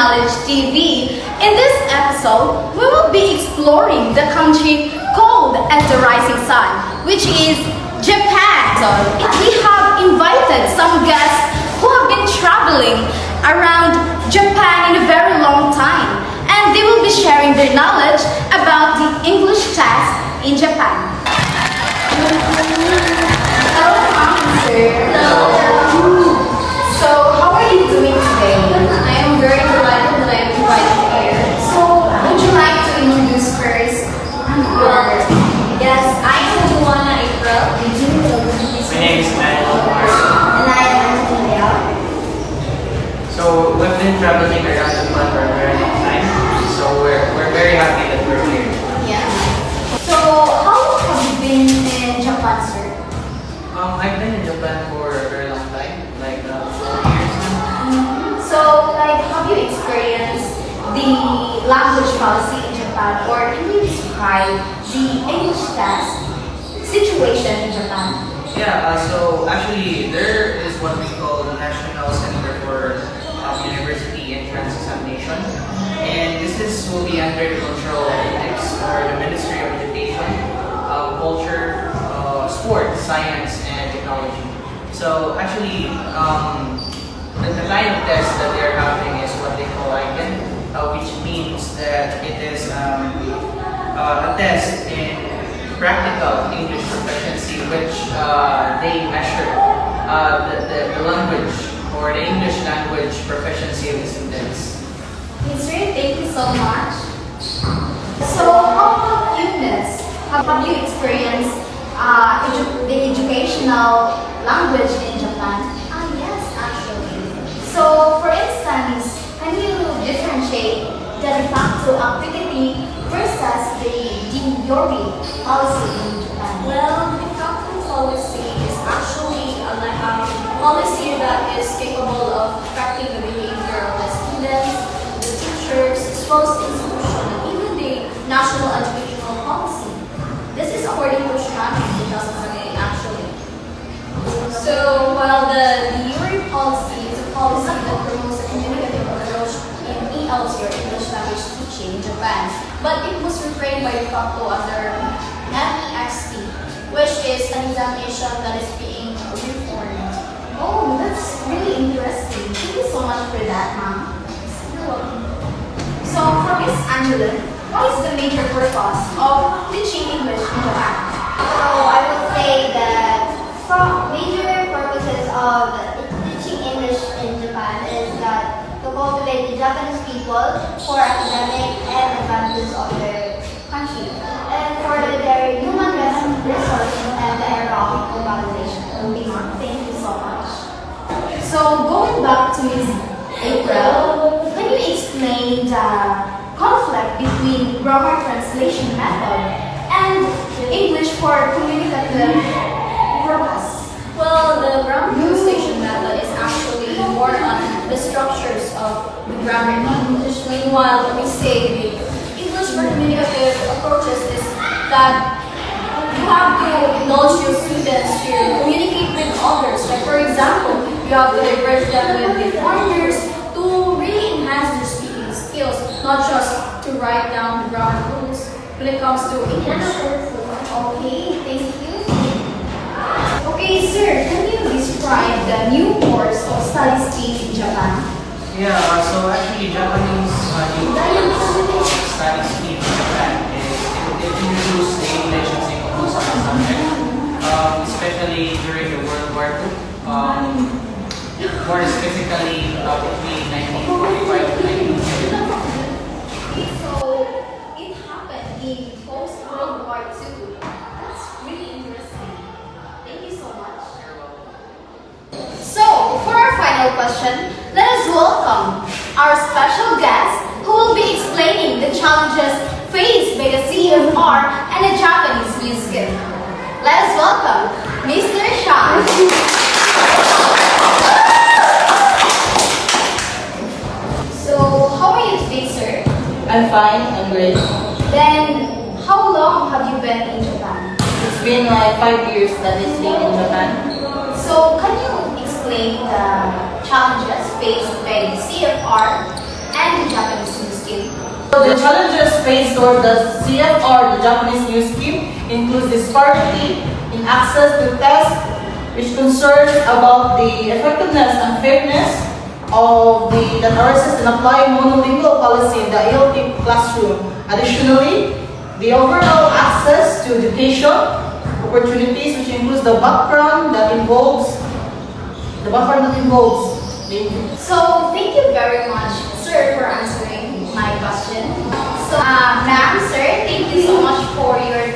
Knowledge TV. In this episode, we will be exploring the country called as the rising sun, which is Japan. So we have invited some guests who have been traveling around Japan in a very long time, and they will be sharing their knowledge about the English test in Japan. Hello, sir. Hello. So, how are you doing today? I am very delighted that I am invited here. So, would you like to introduce first? Yes, I am Joanna April. My name is Manuel Omar. And I am Antonia. So we've been traveling around Japan for a very long time. So we're very happy that we're here. Yeah. So, how long have you been in Japan, sir? I've been in Japan for a very long time, like 4 years now. So, like, have you experienced the language policy in Japan, or can you describe the English test situation in Japan? Yeah, so actually there is what we call the National Center for University Entrance Examination. And will be under the control of the Ministry of Education, Culture, Sport, Science, and Technology. So actually, the kind of test that they're having is what they call ICANN, which means that it is a test in practical English proficiency, which they measure the language or the English language proficiency of the students. Yes, sir, thank you so much. So, how about you, Miss? Have you experienced the educational language in Japan? Yes, actually. So, for instance, can you differentiate the de facto activity versus the de jure policy in Japan? Well, the facto policy is actually a policy that is capable of affecting the behavior of the students, the teachers, as well as the institution, and even the national educational policy. This is according to Shrami 2017, actually. So, while the de jure policy is a policy that promotes a communicative approach in ELT or English language teaching in Japan, but it was refrained by de facto under MEXT, which is an examination that is being reformed. Oh, that's really interesting. Thank you so much for that, ma'am. You're welcome. So, for Miss Angela, what is the major purpose of teaching English in Japan? So I would say that from major purposes of teaching English in Japan is that to cultivate the Japanese people for academic and advantages of their country, and for their human resource and the era of globalization. Okay, ma'am. Thank you so much. So, going back to Miss April, can you explain the conflict between grammar translation method and English for communicative purpose? Well, the grammar translation method is actually more on the structures of the grammar in English. Meanwhile, when we say the English for communicative approaches is that you have to indulge your students to communicate with others. Like for example, you have to diverge them with the foreigners to really enhance their speaking skills, not just to write down the grammar rules when it comes to English. Okay, thank you. Okay, sir, can you describe the new course of study scheme in Japan? Yeah, so actually Japanese new study scheme in Japan is it introduced the English as a compulsory subject, especially during the World War II. More specifically between 1945 to 1970. So, it happened in post-World War II. That's really interesting. Thank you so much. So, for our final question, let us welcome our special guest who will be explaining the challenges faced by the CFR and the Japanese music. Let us welcome Mr. Sean. So, how are you today, sir? I'm fine, I'm great. Then, how long have you been in Japan? It's been like 5 years that I stayed in Japan. So, can you explain the challenges faced by the CFR and and the Japanese New Scheme. So the challenges faced toward the CFR, the Japanese New Scheme, includes disparity in access to tests, which concerns about the effectiveness and fairness of that are assessed in applying monolingual policy in the ALT classroom. Additionally, the overall access to education opportunities, which includes the background that involves So thank you very much, sir, for answering my question. So, ma'am, sir, thank you so much for your